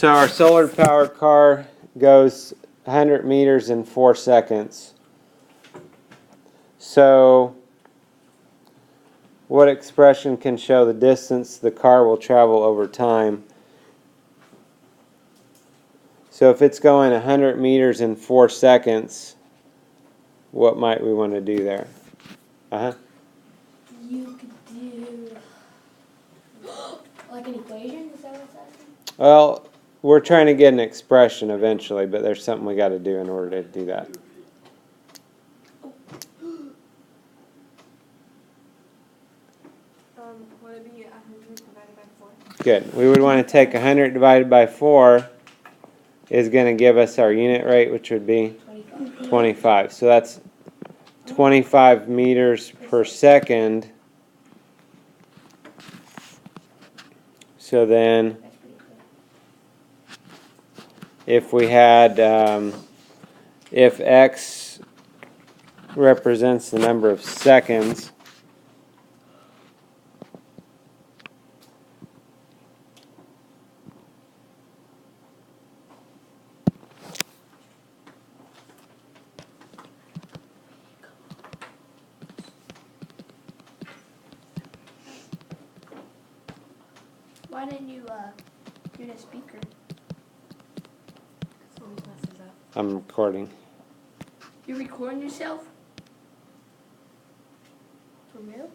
So our solar powered car goes 100 meters in 4 seconds. So what expression can show the distance the car will travel over time? So if it's going 100 meters in 4 seconds, what might we want to do there? You could do like an equation, is that what it's asking? Well, we're trying to get an expression eventually, but there's something we got to do in order to do that. Would it be 100 divided by 4? Good. We would want to take 100 divided by 4 is going to give us our unit rate, which would be 25. So that's 25 meters per second. So then if we had, if x represents the number of seconds, Why didn't you do the speaker? Always messes up. I'm recording. You're recording yourself? For real?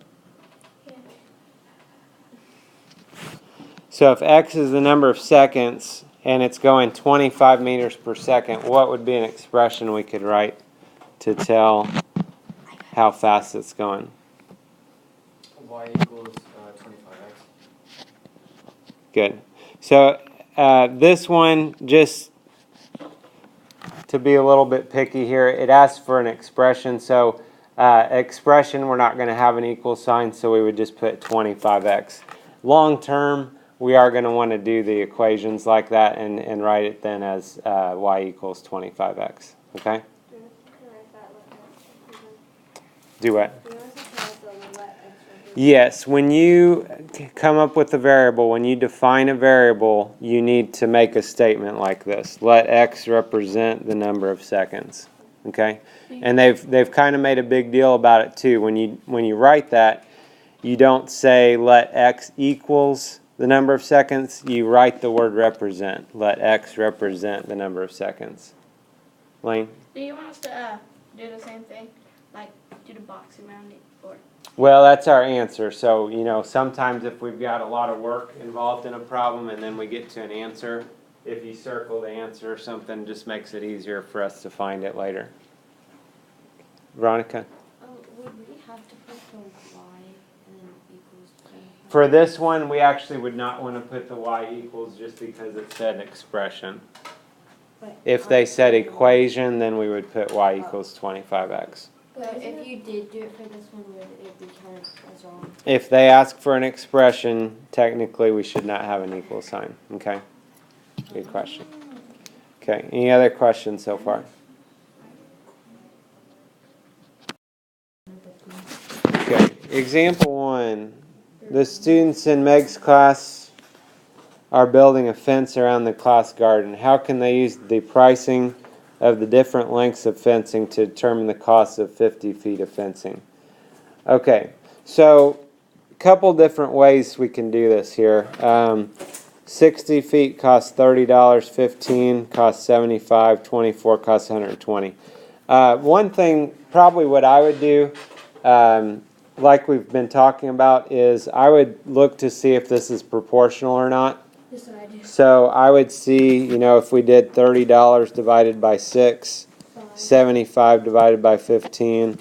Yeah. So if x is the number of seconds and it's going 25 meters per second, what would be an expression we could write to tell how fast it's going? Y equals 25x. Good. So this one, just to be a little bit picky here, it asks for an expression. So expression, we're not going to have an equal sign, so we would just put 25x. Long term, we are going to want to do the equations like that and write it then as y equals 25x. Okay? Do what? Yes, when you come up with a variable, when you define a variable, you need to make a statement like this. Let x represent the number of seconds. Okay? And they've kind of made a big deal about it too. When you write that, you don't say let x equals the number of seconds. You write the word represent. Let x represent the number of seconds. Lane? Do you want us to do the same thing? Like do the box around it? Or? Well, that's our answer. So, you know, sometimes if we've got a lot of work involved in a problem and then we get to an answer, if you circle the answer or something, just makes it easier for us to find it later. Veronica? Would we have to put the y and then equals 25? For this one, we actually would not want to put the y equals just because it said expression. But If they said equation, then we would put y equals 25x. But if you did do it for this one, would it be counted as wrong? If they ask for an expression, technically we should not have an equal sign. Okay? Good question. Okay, any other questions so far? Okay, example 1. The students in Meg's class are building a fence around the class garden. How can they use the pricing of the different lengths of fencing to determine the cost of 50 feet of fencing? Okay, so a couple different ways we can do this here. 60 feet costs $30, 15 costs 75, 24 costs 120. One thing, probably what I would do, like we've been talking about, is I would look to see if this is proportional or not. That's what I do. So I would see, you know, if we did $30 divided by 6, 75 divided by 15,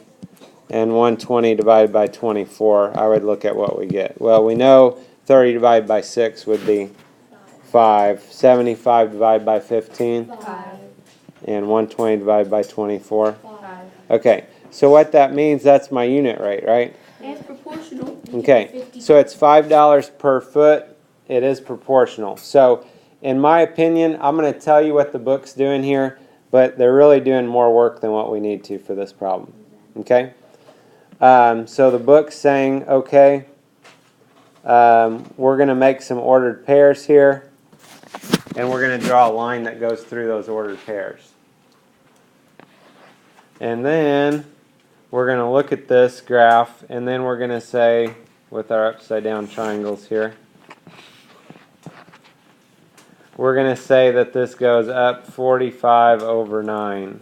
and 120 divided by 24, I would look at what we get. Well, we know 30 divided by 6 would be 5. 75 divided by 15, 5. and 120 divided by 24. 5. Okay, so what that means, that's my unit rate, right? And it's proportional. Okay, so it's $5 per foot. It is proportional. So, in my opinion, I'm going to tell you what the book's doing here, but they're really doing more work than what we need to for this problem. Okay? So the book's saying, okay, we're going to make some ordered pairs here. And we're going to draw a line that goes through those ordered pairs. And then we're going to look at this graph, and then we're going to say, with our upside down triangles here, we're going to say that this goes up 45 over 9,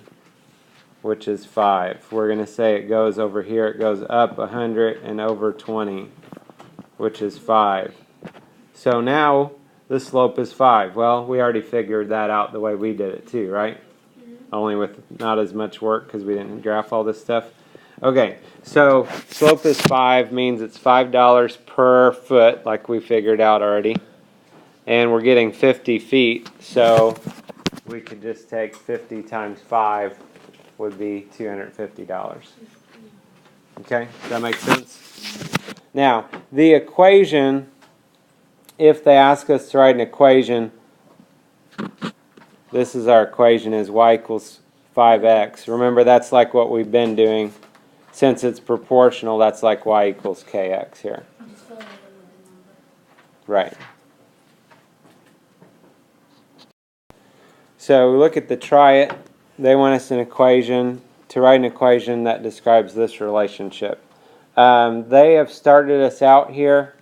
which is 5. We're going to say it goes over here, it goes up 100 and over 20, which is 5. So now the slope is 5. Well, we already figured that out the way we did it too, right? Only with not as much work because we didn't graph all this stuff. Okay, so slope is 5 means it's $5 per foot, like we figured out already. And we're getting 50 feet, so we could just take 50 times 5 would be $250. Okay, does that make sense? Now, the equation, if they ask us to write an equation, this is our equation, is y equals 5x. Remember, that's like what we've been doing. Since it's proportional, that's like y equals kx here. Right. So we look at the try it. They want us an equation, to write an equation that describes this relationship. They have started us out here,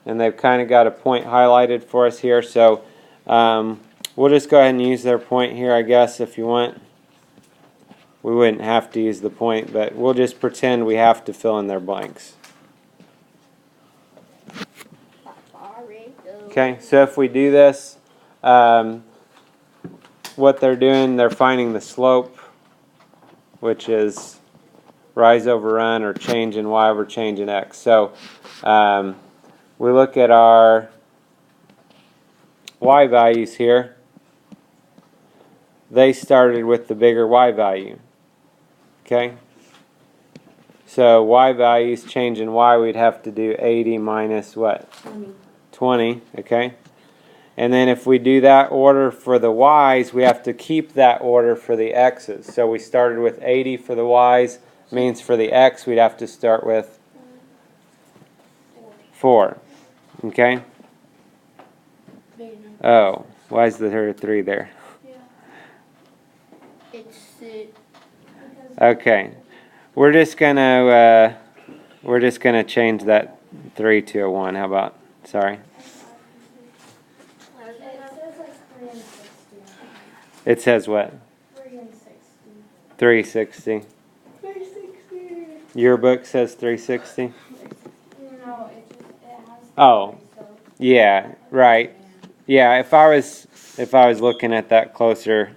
and they've kind of got a point highlighted for us here. So we'll just go ahead and use their point here, I guess, if you want. We wouldn't have to use the point, but we'll just pretend we have to fill in their blanks. Okay, so if we do this, what they're doing, they're finding the slope, which is rise over run, or change in y over change in x. So we look at our y values here. They started with the bigger y value. Okay? So y values, change in y, we'd have to do 80 minus what? 20. Okay? And then if we do that order for the y's, we have to keep that order for the x's. So we started with 80 for the y's, means for the x we'd have to start with 4. Okay? Oh, why is there 3 there? Okay, we're just gonna change that 3 to a 1. How about? Sorry. It says what? 360. 360. Your book says 360. No, it has. Oh, yeah, right. Yeah, if I was looking at that closer,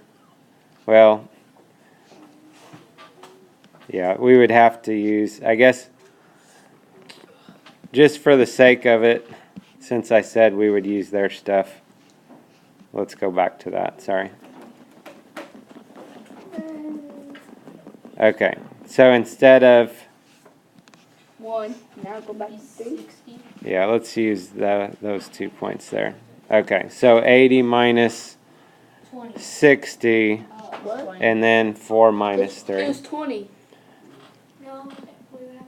well, yeah, we would have to use, I guess, just for the sake of it, since I said we would use their stuff. Let's go back to that, sorry. Okay, so instead of 1, now go back to 3. yeah, let's use those 2 points there. Okay, so 80 minus 60, and then 4 minus 3. It was 20. No, we would have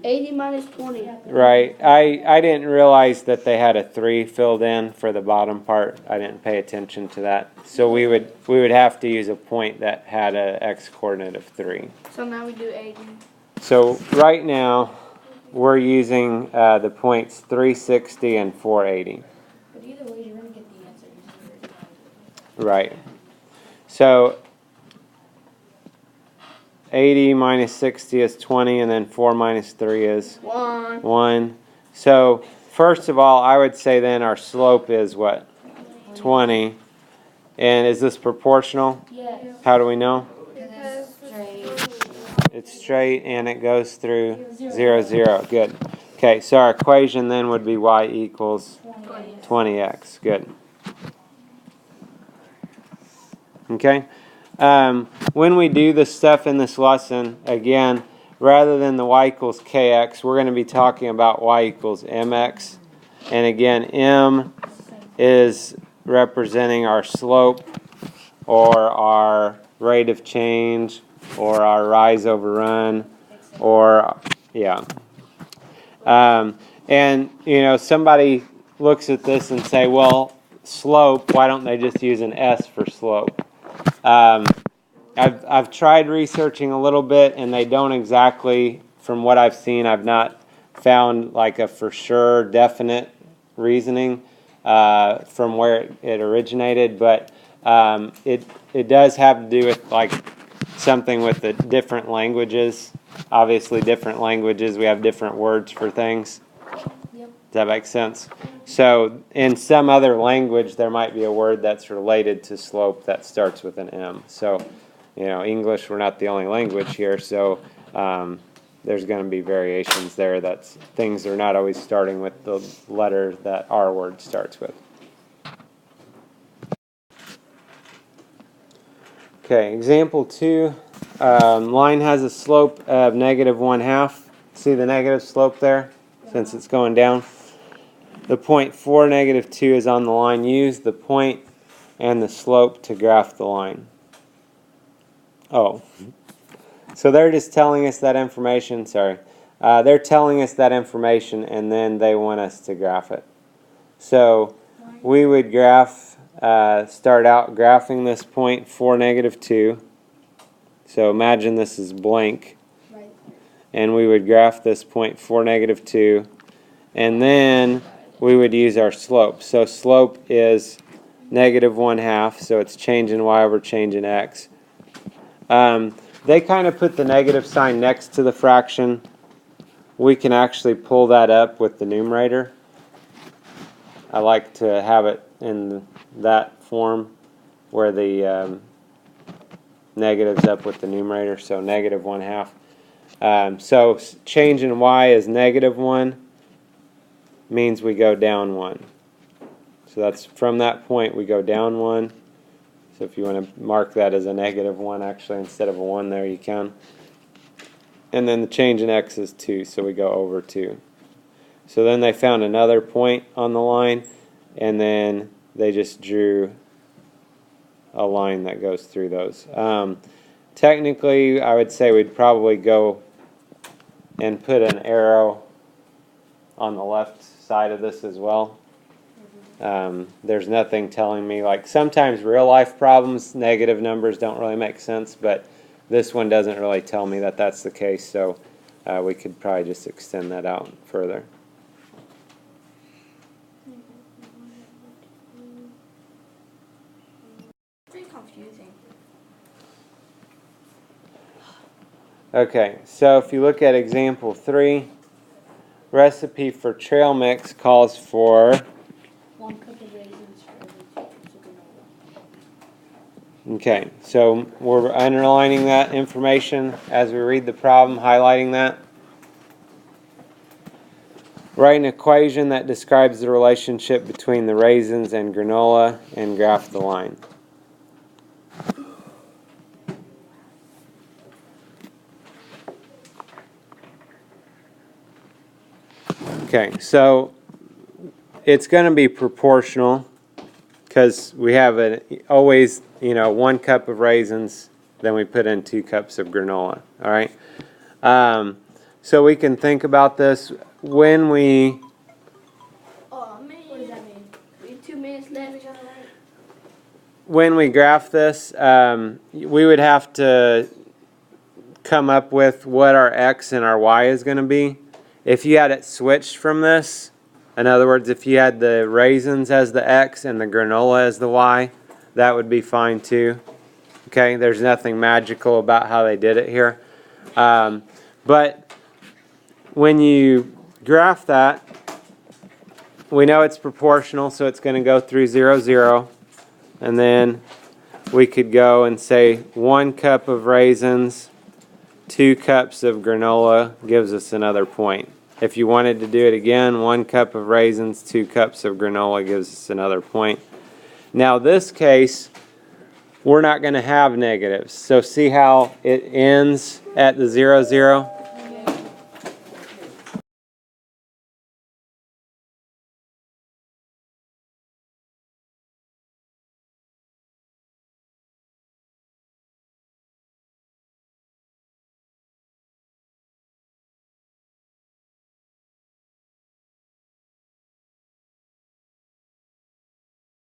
to. 80 minus 20. Right, I didn't realize that they had a 3 filled in for the bottom part. I didn't pay attention to that. So we would have to use a point that had an x coordinate of 3. So now we do 80. So right now we're using the points 360 and 480. But either way, you're going to get the answer. Right. So 80 minus 60 is 20, and then 4 minus 3 is 1. So first of all, I would say then our slope is what? 20. And is this proportional? Yes. How do we know? Because straight. It's straight and it goes through 0, 0. Good. Okay, so our equation then would be y equals 20x. Good. Okay. When we do the stuff in this lesson, again, rather than the y equals kx, we're going to be talking about y equals mx. And again, m is representing our slope, or our rate of change, or our rise over run, or, yeah. And, you know, somebody looks at this and say, well, slope, why don't they just use an S for slope? I've tried researching a little bit, and they don't exactly, from what I've seen, I've not found like a for sure definite reasoning from where it originated, but it does have to do with like something with the different languages. Obviously, different languages, we have different words for things. Yep. Does that make sense? So in some other language, there might be a word that's related to slope that starts with an M. So, you know, English, we're not the only language here, so there's going to be variations there. That's things are not always starting with the letter that our word starts with. Okay, example 2. Line has a slope of -1/2. See the negative slope there? Since it's going down. The point 4, -2 is on the line. Use the point and the slope to graph the line. Oh. So they're just telling us that information. Sorry. They're telling us that information, and then they want us to graph it. So we would start out graphing this point 4, -2. So imagine this is blank. Right. And we would graph this point 4, -2. And then we would use our slope. So slope is -1/2. So it's changing y over changing x. They kind of put the negative sign next to the fraction. We can actually pull that up with the numerator. I like to have it in that form where the negative's up with the numerator, so -1/2. So changing y is -1 means we go down 1. So that's from that point we go down 1. So if you want to mark that as a -1 actually instead of a 1 there, you can. And then the change in x is 2, so we go over 2. So then they found another point on the line, and then they just drew a line that goes through those. Technically, I would say we'd probably go and put an arrow on the left side of this as well. There's nothing telling me, like sometimes real life problems, negative numbers don't really make sense, but this one doesn't really tell me that that's the case, so we could probably just extend that out further. Pretty confusing. Okay, so if you look at example 3, recipe for trail mix calls for 1 cup of raisins for every 2 cups of granola. okay, so we're underlining that information as we read the problem, highlighting that. Write an equation that describes the relationship between the raisins and granola and graph the line. Okay, so it's going to be proportional because we have always, 1 cup of raisins, then we put in 2 cups of granola. All right. So we can think about this when we. Oh man. What does that mean? We have 2 minutes left. When we graph this, we would have to come up with what our x and our y is going to be. If you had it switched from this, in other words, if you had the raisins as the x and the granola as the y, that would be fine too. Okay, there's nothing magical about how they did it here. But when you graph that, we know it's proportional, so it's going to go through 0, 0. And then we could go and say 1 cup of raisins, 2 cups of granola gives us another point. If you wanted to do it again, 1 cup of raisins, 2 cups of granola gives us another point. Now this case, we're not going to have negatives. So see how it ends at the 0, 0?